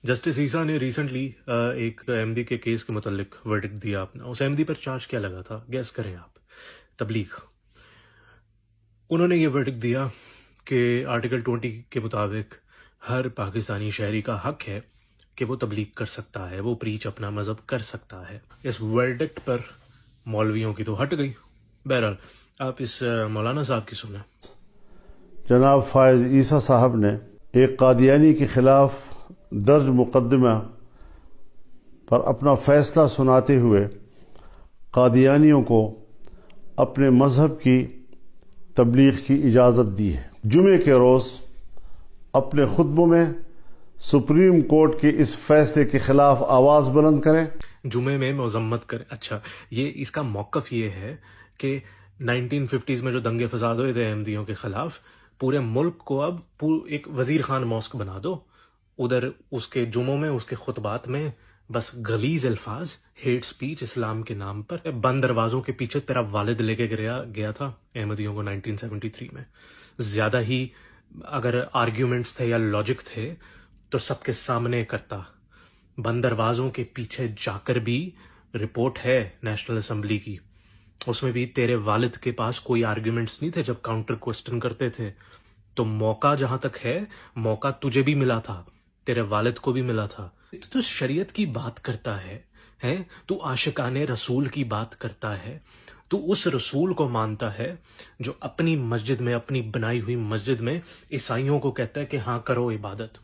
Justice ईसा ने recently एक अहमदी के केस के मुतल्लिक वर्डिक्ट दिया अपना। उस अहमदी पर चार्ज क्या लगा था, गैस करें आप? तबलीग। उन्होंने ये वर्डिक्ट दिया कि आर्टिकल 20 के मुताबिक हर पाकिस्तानी शहरी का हक है कि वो तबलीग कर सकता है, वो प्रीच अपना मजहब कर सकता है। इस वर्डिक्ट पर मौलवियों की तो हट गई। बहरहाल आप इस मौलाना साहब की सुने। जनाब फायज़ ईसा साहब ने एक कादियानी के खिलाफ दर्ज मुकदमा पर अपना फैसला सुनाते हुए कादियानियों को अपने मजहब की तबलीग की इजाज़त दी है। जुमे के रोज़ अपने खुतबों में सुप्रीम कोर्ट के इस फैसले के खिलाफ आवाज़ बुलंद करें। जुमे में मजम्मत करें। अच्छा, ये इसका मौक़िफ़ ये है कि 1950s में जो दंगे फसाद हुए थे अहमदियों के खिलाफ, पूरे मुल्क को अब एक वजीर खान मॉस्क बना दो। उधर उसके जुमों में, उसके खुतबात में बस गलीज अल्फाज, हेट स्पीच इस्लाम के नाम पर। बंद दरवाज़ों के पीछे तेरा वालिद लेके गया था अहमदियों को 1973 में। ज़्यादा ही अगर आर्ग्यूमेंट्स थे या लॉजिक थे तो सबके सामने करता। बंद दरवाज़ों के पीछे जाकर भी रिपोर्ट है नेशनल असम्बली की, उसमें भी तेरे वालिद के पास कोई आर्ग्यूमेंट्स नहीं थे जब काउंटर क्वेश्चन करते थे। तो मौका जहां तक है, मौका तुझे भी मिला था, तेरे वालिद को भी मिला था। तो शरीयत की बात करता है तू आशिकाने रसूल की बात करता है, तू उस रसूल को मानता है जो अपनी मस्जिद में, अपनी बनाई हुई मस्जिद में ईसाइयों को कहता है कि हाँ करो इबादत।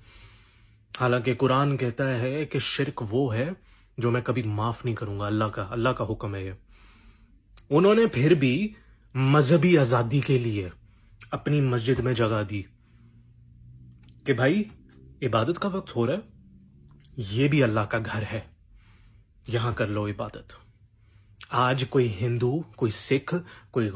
हालांकि कुरान कहता है कि शिर्क वो है जो मैं कभी माफ नहीं करूंगा। अल्लाह का हुक्म है ये। उन्होंने फिर भी मजहबी आजादी के लिए अपनी मस्जिद में जगह दी कि भाई इबादत का वक्त हो रहा है, ये भी अल्लाह का घर है, यहां कर लो इबादत। आज कोई हिंदू, कोई सिख, कोई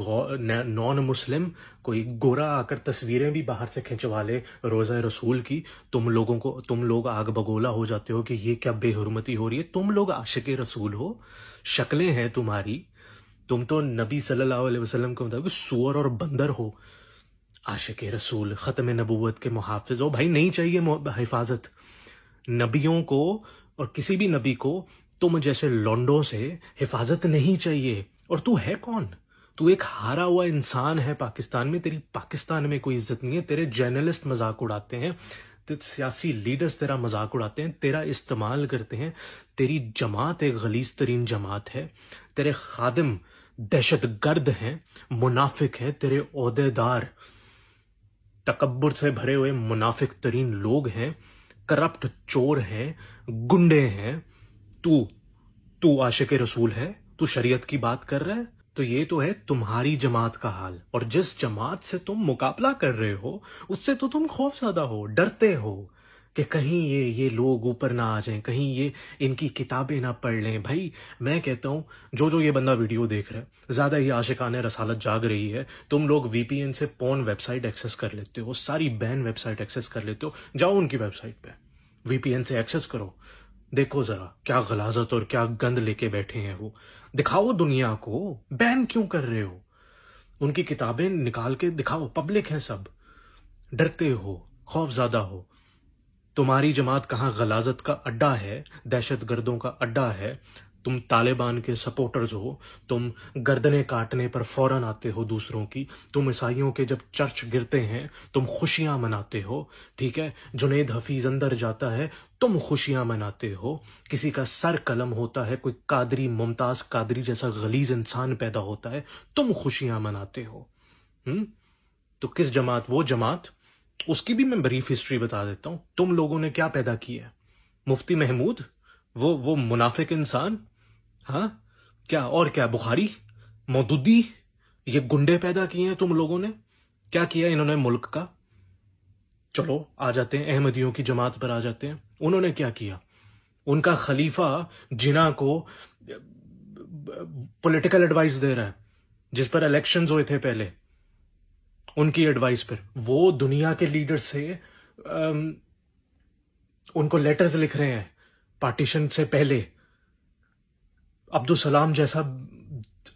नॉन मुस्लिम, कोई गोरा आकर तस्वीरें भी बाहर से खिंचवा ले रोज़ा रसूल की, तुम लोग आग बगोला हो जाते हो कि ये क्या बेहुरमती हो रही है। तुम लोग आशिक रसूल हो, शक्लें हैं तुम्हारी, तुम तो नबी सल्लल्लाहु अलैहि वसल्लम के मुताबिक सूअर और बंदर हो। आशिक रसूल, ख़त्म नबूवत के मुहाफिज हो। भाई नहीं चाहिए हिफाजत नबियों को, और किसी भी नबी को तुम जैसे लौंडों से हिफाजत नहीं चाहिए। और तू है कौन? तू एक हारा हुआ इंसान है पाकिस्तान में। तेरी पाकिस्तान में कोई इज्जत नहीं है। तेरे जर्नलिस्ट मजाक उड़ाते हैं, सियासी लीडर्स तेरा मजाक उड़ाते हैं, तेरा इस्तेमाल करते हैं। तेरी जमात एक गलीज तरीन जमात है। तेरे खादिम दहशतगर्द हैं, मुनाफिक हैं। तेरे ओहदेदार तकब्बुर से भरे हुए मुनाफिक तरीन लोग हैं, करप्ट चोर हैं, गुंडे हैं। तू आशिक रसूल है, तू शरीयत की बात कर रहा है। तो ये तो है तुम्हारी जमात का हाल। और जिस जमात से तुम मुकाबला कर रहे हो उससे तो तुम खौफज़दा हो, डरते हो कि कहीं ये लोग ऊपर ना आ जाएं, कहीं ये इनकी किताबें ना पढ़ लें। भाई मैं कहता हूँ जो ये बंदा वीडियो देख रहा है, ज़्यादा ही आशिकाने रसालत जाग रही है। तुम लोग VPN से पोर्न वेबसाइट एक्सेस कर लेते हो, सारी बैन वेबसाइट एक्सेस कर लेते हो। जाओ उनकी वेबसाइट पे, VPN से एक्सेस करो, देखो जरा क्या गलाजत और क्या गंद लेके बैठे हैं वो। दिखाओ दुनिया को, बैन क्यों कर रहे हो? उनकी किताबें निकाल के दिखाओ, पब्लिक है सब। डरते हो, खौफज़दा हो। तुम्हारी जमात कहाँ गलाजत का अड्डा है, दहशतगर्दों का अड्डा है। तुम तालिबान के सपोर्टर्स हो, तुम गर्दनें काटने पर फौरन आते हो दूसरों की। तुम ईसाइयों के जब चर्च गिरते हैं तुम खुशियां मनाते हो, ठीक है। जुनैद हफीज अंदर जाता है, तुम खुशियां मनाते हो। किसी का सर कलम होता है, कोई कादरी, मुमताज कादरी जैसा गलीज इंसान पैदा होता है, तुम खुशियां मनाते हो। तो किस जमात? वो जमात, उसकी भी मैं ब्रीफ हिस्ट्री बता देता हूं। तुम लोगों ने क्या पैदा किया है? मुफ्ती महमूद, वो मुनाफिक इंसान, हाँ क्या? और क्या? बुखारी, मौदूदी, ये गुंडे पैदा किए हैं तुम लोगों ने। क्या किया इन्होंने मुल्क का? चलो आ जाते हैं अहमदियों की जमात पर, आ जाते हैं। उन्होंने क्या किया? उनका खलीफा जिना को पॉलिटिकल एडवाइस दे रहा है, जिस पर इलेक्शंस हुए थे पहले, उनकी एडवाइस पर वो दुनिया के लीडर से उनको लेटर्स लिख रहे हैं पार्टीशन से पहले। अब्दुल सलाम जैसा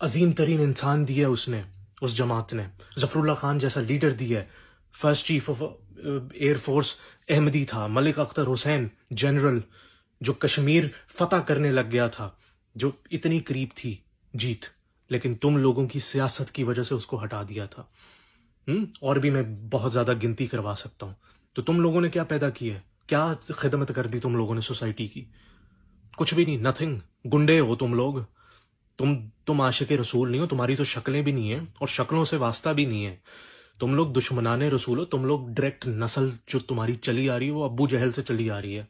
अजीम तरीन इंसान दिया उसने, उस जमात ने। जफरुल्लाह खान जैसा लीडर दिया है, first chief of air force Ahmadi تھا، ملک اختر حسین جنرل جو کشمیر فتح کرنے لگ گیا تھا، جو اتنی قریب تھی جیت، لیکن تم لوگوں کی سیاست کی وجہ سے اس کو ہٹا دیا تھا۔ اور بھی میں بہت زیادہ گنتی کروا سکتا ہوں۔ تو تم لوگوں نے کیا پیدا کی ہے؟ کیا خدمت کر دی تم لوگوں نے سوسائٹی کی؟ کچھ بھی نہیں، نتھنگ۔ گنڈے ہو تم لوگ۔ تم عاشق رسول نہیں ہو، تمہاری تو شکلیں بھی نہیں ہیں اور شکلوں سے واسطہ بھی نہیں ہے۔ تم لوگ دشمنان رسول ہو، تم لوگ ڈائریکٹ نسل جو تمہاری چلی آ رہی ہے وہ ابو جہل سے چلی آ رہی ہے۔